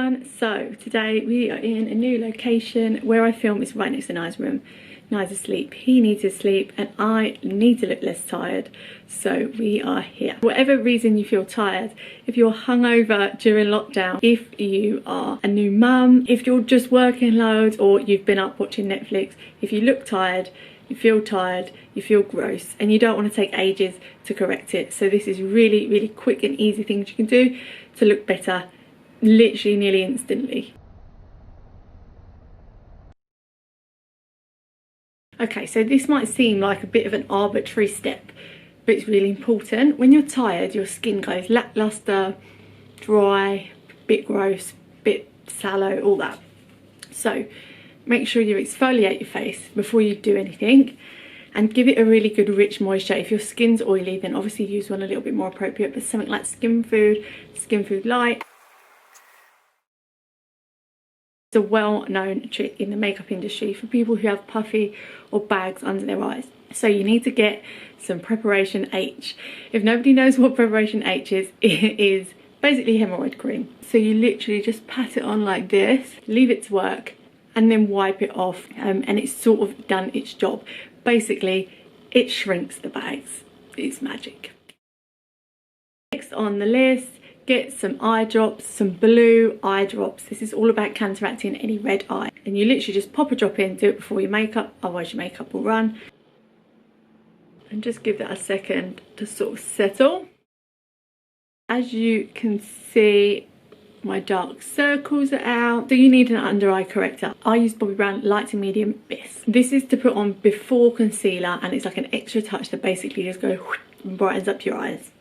everyone. So today we are in a new location. Where I film is right next to Nia's room. Nia's asleep, he needs to sleep, and I need to look less tired, so we are here. Whatever reason you feel tired, if you're hungover during lockdown, if you are a new mum, if you're just working loads, or you've been up watching Netflix, if you look tired, you feel gross, and you don't want to take ages to correct it, so this is really quick and easy things you can do to look better literally nearly instantly. Okay, so this might seem like a bit of an arbitrary step, but it's really important. When you're tired, your skin goes lackluster, dry, bit gross, bit sallow, all that. So make sure you exfoliate your face before you do anything and give it a really good rich moisture. If your skin's oily, then obviously use one a little bit more appropriate, but something like Skin Food Light. It's a well-known trick in the makeup industry for people who have puffy or bags under their eyes. So you need to get some Preparation H. If nobody knows what Preparation H is, it is basically hemorrhoid cream. So you literally just pat it on like this, leave it to work, and then wipe it off, and it's sort of done its job. Basically, it shrinks the bags. It's magic. Next on the list, get some eye drops, some blue eye drops. This is all about counteracting any red eye. And you literally just pop a drop in, do it before your makeup, otherwise your makeup will run. And just give that a second to sort of settle. As you can see, my dark circles are out. So you need an under eye corrector. I use Bobbi Brown Light to Medium Bis. This is to put on before concealer, and it's like an extra touch that basically just goes and brightens up your eyes.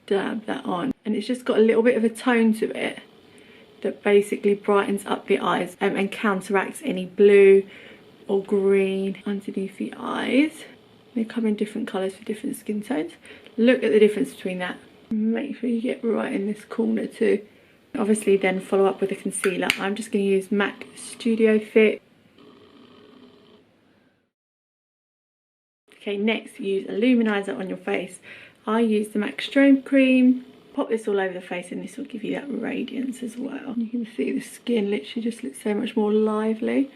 Dab that on, and it's just got a little bit of a tone to it that basically brightens up the eyes and counteracts any blue or green underneath the eyes. They come in different colours for different skin tones. Look at the difference between that. Make sure you get right in this corner too. Obviously then follow up with a concealer. I'm just going to use MAC Studio Fit. Okay, next use a luminizer on your face. I use the MAC Strobe Cream. Pop this all over the face and this will give you that radiance as well. You can see the skin literally just looks so much more lively.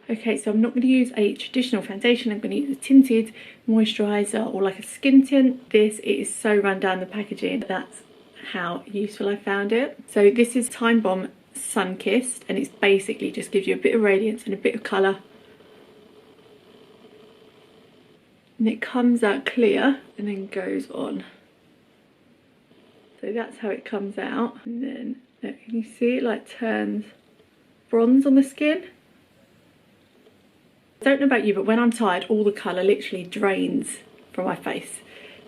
Okay, so I'm not going to use a traditional foundation. I'm going to use a tinted moisturiser or like a skin tint. This, it is so run down the packaging. That's how useful I found it. So this is Time Bomb Sunkissed, and it's basically just gives you a bit of radiance and a bit of colour. And it comes out clear and then goes on. So that's how it comes out. And then look, can you see it like turns bronze on the skin? I don't know about you, but when I'm tired, all the colour literally drains from my face.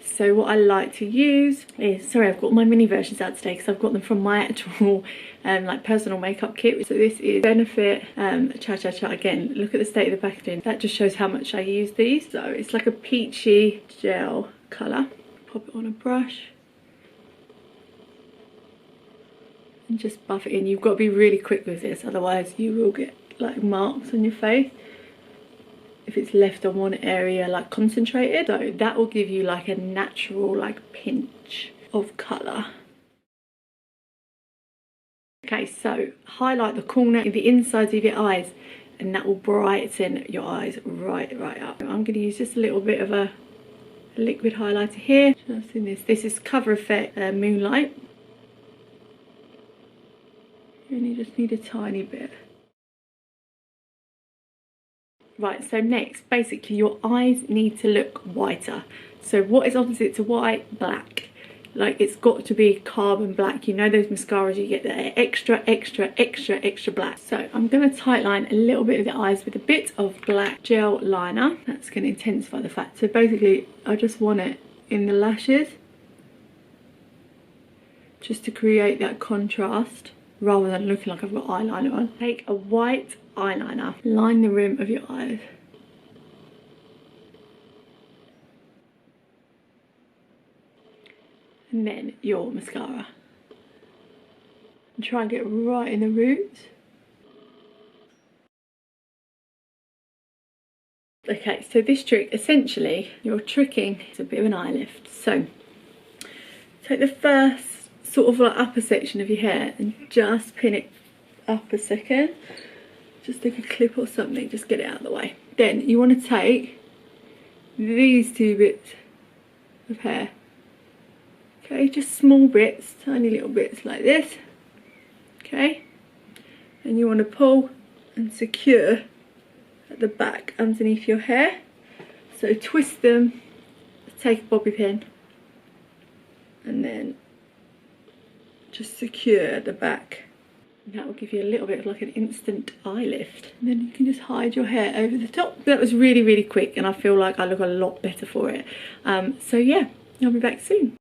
So what I like to use is, sorry, I've got my mini versions out today because I've got them from my actual like personal makeup kit. So this is Benefit Cha Cha Cha. Again, look at the state of the packaging. That just shows how much I use these. So it's like a peachy gel colour. Pop it on a brush and just buff it in. You've got to be really quick with this, otherwise you will get like marks on your face if it's left on one area like concentrated. So that will give you like a natural like pinch of colour. Okay, so highlight the corner in the insides of your eyes, and that will brighten your eyes right up. I'm going to use just a little bit of a liquid highlighter here. Just in this. This is Cover Effect Moonlight. You only just need a tiny bit. Right, so next, basically your eyes need to look whiter. So what is opposite to white? Black. Like, it's got to be carbon black. You know those mascaras you get that are extra black. So I'm going to tightline a little bit of the eyes with a bit of black gel liner. That's going to intensify the fact. So basically, I just want it in the lashes, just to create that contrast, rather than looking like I've got eyeliner on. Take a white eyeliner, line the rim of your eyes. And then your mascara. And try and get right in the roots. Okay, so this trick, essentially, you're tricking, it's a bit of an eye lift. So take the first sort of like upper section of your hair and just pin it up a second. Just take a clip or something, just get it out of the way. Then you want to take these two bits of hair. Okay, just small bits, tiny little bits like this. Okay, and you want to pull and secure at the back underneath your hair. So twist them, take a bobby pin, and then just secure at the back. And that will give you a little bit of like an instant eye lift. And then you can just hide your hair over the top. That was really, really quick, and I feel like I look a lot better for it. So yeah, I'll be back soon.